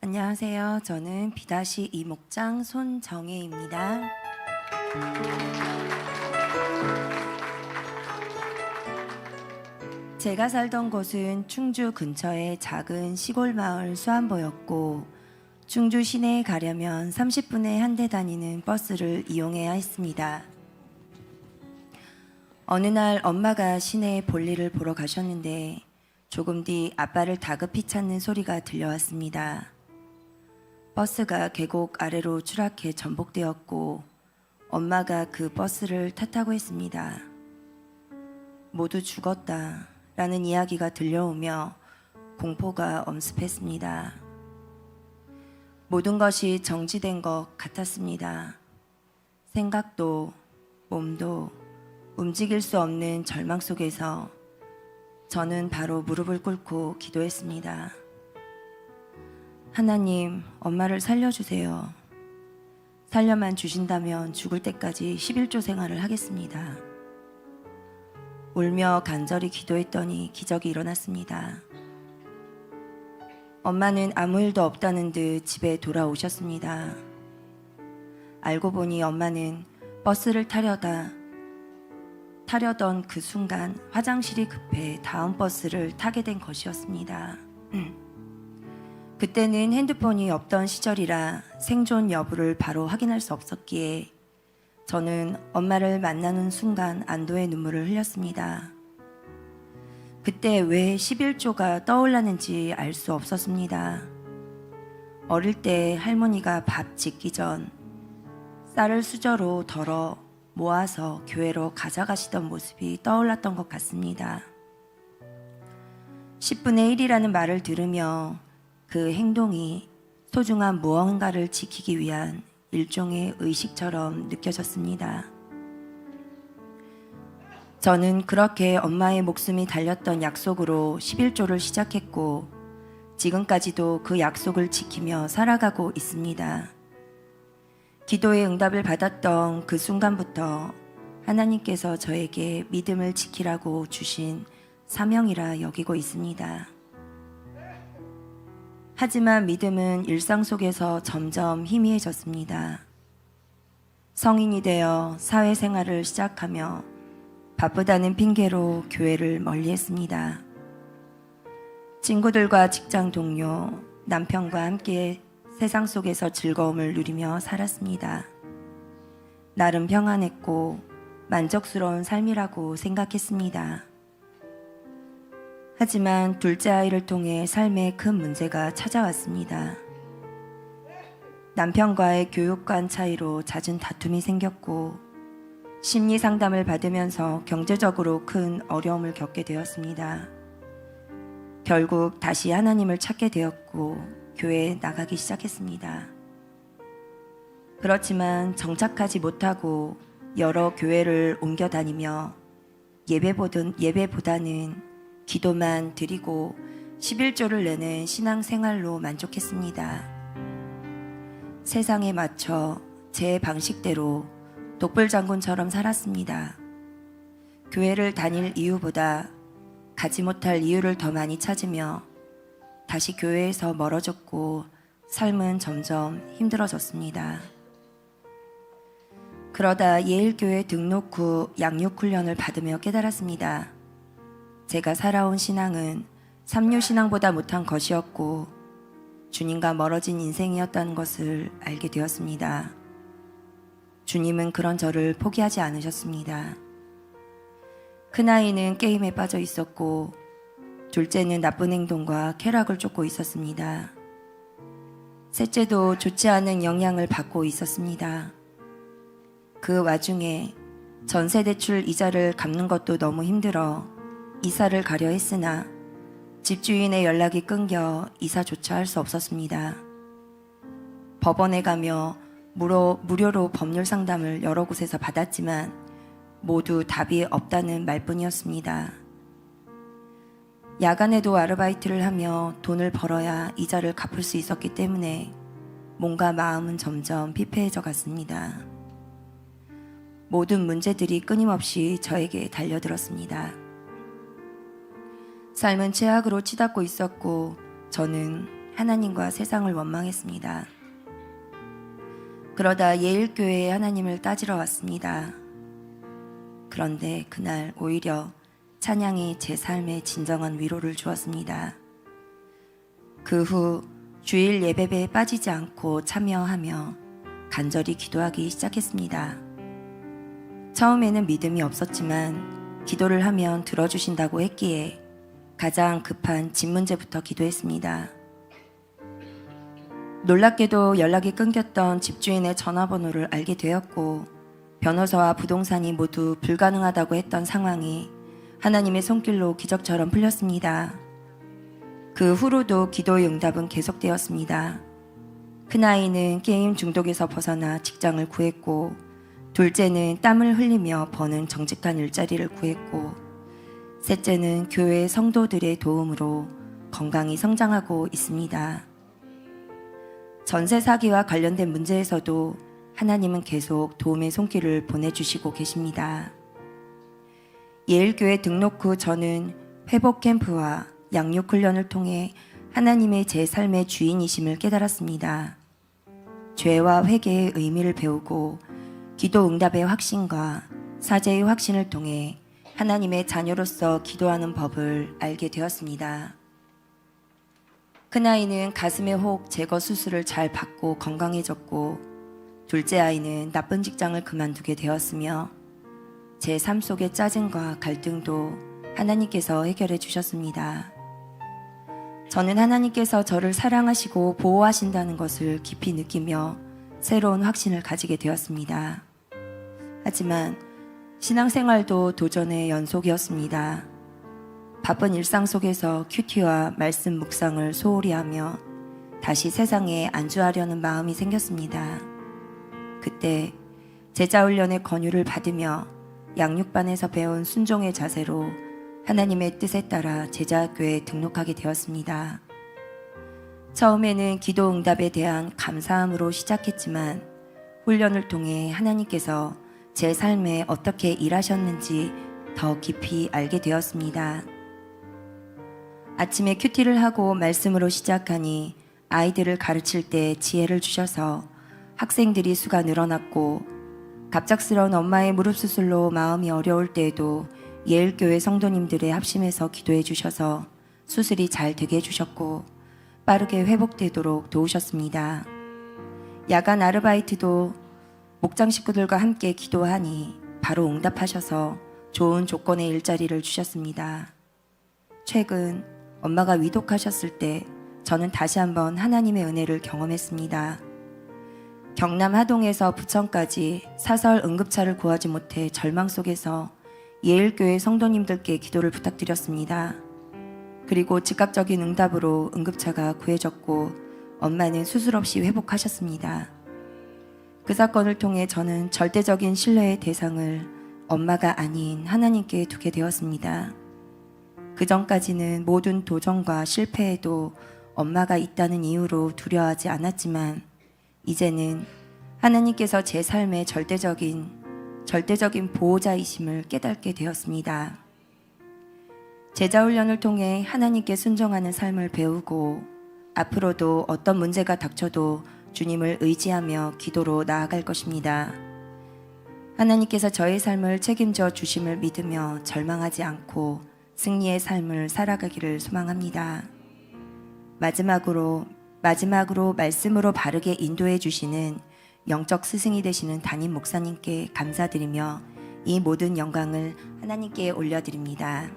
안녕하세요. 저는 B-2 목장 손정혜입니다. 제가 살던 곳은 충주 근처의 작은 시골 마을 수안보였고, 충주 시내에 가려면 30분에 한 대 다니는 버스를 이용해야 했습니다. 어느 날 엄마가 시내에 볼일을 보러 가셨는데 조금 뒤 아빠를 다급히 찾는 소리가 들려왔습니다. 버스가 계곡 아래로 추락해 전복되었고 엄마가 그 버스를 탓하고 했습니다. 모두 죽었다 라는 이야기가 들려오며 공포가 엄습했습니다. 모든 것이 정지된 것 같았습니다. 생각도 몸도 움직일 수 없는 절망 속에서 저는 바로 무릎을 꿇고 기도했습니다. 하나님, 엄마를 살려주세요. 살려만 주신다면 죽을 때까지 11조 생활을 하겠습니다. 울며 간절히 기도했더니 기적이 일어났습니다. 엄마는 아무 일도 없다는 듯 집에 돌아오셨습니다. 알고 보니 엄마는 버스를 타려던 그 순간 화장실이 급해 다음 버스를 타게 된 것이었습니다. 그때는 핸드폰이 없던 시절이라 생존 여부를 바로 확인할 수 없었기에 저는 엄마를 만나는 순간 안도의 눈물을 흘렸습니다. 그때 왜 11조가 떠올랐는지 알 수 없었습니다. 어릴 때 할머니가 밥 짓기 전 쌀을 수저로 덜어 모아서 교회로 가져가시던 모습이 떠올랐던 것 같습니다. 10분의 1이라는 말을 들으며 그 행동이 소중한 무언가를 지키기 위한 일종의 의식처럼 느껴졌습니다. 저는 그렇게 엄마의 목숨이 달렸던 약속으로 11조를 시작했고 지금까지도 그 약속을 지키며 살아가고 있습니다. 기도의 응답을 받았던 그 순간부터 하나님께서 저에게 믿음을 지키라고 주신 사명이라 여기고 있습니다. 하지만 믿음은 일상 속에서 점점 희미해졌습니다. 성인이 되어 사회생활을 시작하며 바쁘다는 핑계로 교회를 멀리했습니다. 친구들과 직장 동료, 남편과 함께 세상 속에서 즐거움을 누리며 살았습니다. 나름 평안했고 만족스러운 삶이라고 생각했습니다. 하지만 둘째 아이를 통해 삶에 큰 문제가 찾아왔습니다. 남편과의 교육관 차이로 잦은 다툼이 생겼고 심리 상담을 받으면서 경제적으로 큰 어려움을 겪게 되었습니다. 결국 다시 하나님을 찾게 되었고 교회에 나가기 시작했습니다. 그렇지만 정착하지 못하고 여러 교회를 옮겨 다니며 예배보다는 기도만 드리고 11조를 내는 신앙생활로 만족했습니다. 세상에 맞춰 제 방식대로 독불장군처럼 살았습니다. 교회를 다닐 이유보다 가지 못할 이유를 더 많이 찾으며 다시 교회에서 멀어졌고 삶은 점점 힘들어졌습니다. 그러다 예일교회 등록 후 양육훈련을 받으며 깨달았습니다. 제가 살아온 신앙은 삼류신앙보다 못한 것이었고 주님과 멀어진 인생이었다는 것을 알게 되었습니다. 주님은 그런 저를 포기하지 않으셨습니다. 큰아이는 게임에 빠져 있었고 둘째는 나쁜 행동과 쾌락을 쫓고 있었습니다. 셋째도 좋지 않은 영향을 받고 있었습니다. 그 와중에 전세대출 이자를 갚는 것도 너무 힘들어 이사를 가려 했으나 집주인의 연락이 끊겨 이사조차 할 수 없었습니다. 법원에 가며 무료로 법률 상담을 여러 곳에서 받았지만 모두 답이 없다는 말뿐이었습니다. 야간에도 아르바이트를 하며 돈을 벌어야 이자를 갚을 수 있었기 때문에 몸과 마음은 점점 피폐해져 갔습니다. 모든 문제들이 끊임없이 저에게 달려들었습니다. 삶은 최악으로 치닫고 있었고 저는 하나님과 세상을 원망했습니다. 그러다 예일교회에 하나님을 따지러 왔습니다. 그런데 그날 오히려 찬양이 제 삶에 진정한 위로를 주었습니다. 그 후 주일 예배에 빠지지 않고 참여하며 간절히 기도하기 시작했습니다. 처음에는 믿음이 없었지만 기도를 하면 들어주신다고 했기에 가장 급한 집 문제부터 기도했습니다. 놀랍게도 연락이 끊겼던 집주인의 전화번호를 알게 되었고 변호사와 부동산이 모두 불가능하다고 했던 상황이 하나님의 손길로 기적처럼 풀렸습니다. 그 후로도 기도의 응답은 계속되었습니다. 큰아이는 게임 중독에서 벗어나 직장을 구했고 둘째는 땀을 흘리며 버는 정직한 일자리를 구했고 셋째는 교회 성도들의 도움으로 건강히 성장하고 있습니다. 전세 사기와 관련된 문제에서도 하나님은 계속 도움의 손길을 보내주시고 계십니다. 예일교회 등록 후 저는 회복 캠프와 양육 훈련을 통해 하나님의 제 삶의 주인이심을 깨달았습니다. 죄와 회개의 의미를 배우고 기도 응답의 확신과 사죄의 확신을 통해 하나님의 자녀로서 기도하는 법을 알게 되었습니다. 큰아이는 가슴의 혹 제거 수술을 잘 받고 건강해졌고 둘째 아이는 나쁜 직장을 그만두게 되었으며 제 삶 속의 짜증과 갈등도 하나님께서 해결해 주셨습니다. 저는 하나님께서 저를 사랑하시고 보호하신다는 것을 깊이 느끼며 새로운 확신을 가지게 되었습니다. 하지만 신앙생활도 도전의 연속이었습니다. 바쁜 일상 속에서 큐티와 말씀 묵상을 소홀히 하며 다시 세상에 안주하려는 마음이 생겼습니다. 그때 제자훈련의 권유를 받으며 양육반에서 배운 순종의 자세로 하나님의 뜻에 따라 제자학교에 등록하게 되었습니다. 처음에는 기도 응답에 대한 감사함으로 시작했지만 훈련을 통해 하나님께서 제 삶에 어떻게 일하셨는지 더 깊이 알게 되었습니다. 아침에 큐티를 하고 말씀으로 시작하니 아이들을 가르칠 때 지혜를 주셔서 학생들이 수가 늘어났고 갑작스러운 엄마의 무릎 수술로 마음이 어려울 때에도 예일교회 성도님들의 합심해서 기도해 주셔서 수술이 잘 되게 해주셨고 빠르게 회복되도록 도우셨습니다. 야간 아르바이트도 목장 식구들과 함께 기도하니 바로 응답하셔서 좋은 조건의 일자리를 주셨습니다. 최근 엄마가 위독하셨을 때 저는 다시 한번 하나님의 은혜를 경험했습니다. 경남 하동에서 부천까지 사설 응급차를 구하지 못해 절망 속에서 예일교회 성도님들께 기도를 부탁드렸습니다. 그리고 즉각적인 응답으로 응급차가 구해졌고 엄마는 수술 없이 회복하셨습니다. 그 사건을 통해 저는 절대적인 신뢰의 대상을 엄마가 아닌 하나님께 두게 되었습니다. 그 전까지는 모든 도전과 실패에도 엄마가 있다는 이유로 두려워하지 않았지만 이제는 하나님께서 제 삶의 절대적인 보호자이심을 깨닫게 되었습니다. 제자훈련을 통해 하나님께 순종하는 삶을 배우고 앞으로도 어떤 문제가 닥쳐도 주님을 의지하며 기도로 나아갈 것입니다. 하나님께서 저의 삶을 책임져 주심을 믿으며 절망하지 않고 승리의 삶을 살아가기를 소망합니다. 마지막으로 말씀으로 바르게 인도해 주시는 영적 스승이 되시는 담임 목사님께 감사드리며 이 모든 영광을 하나님께 올려드립니다.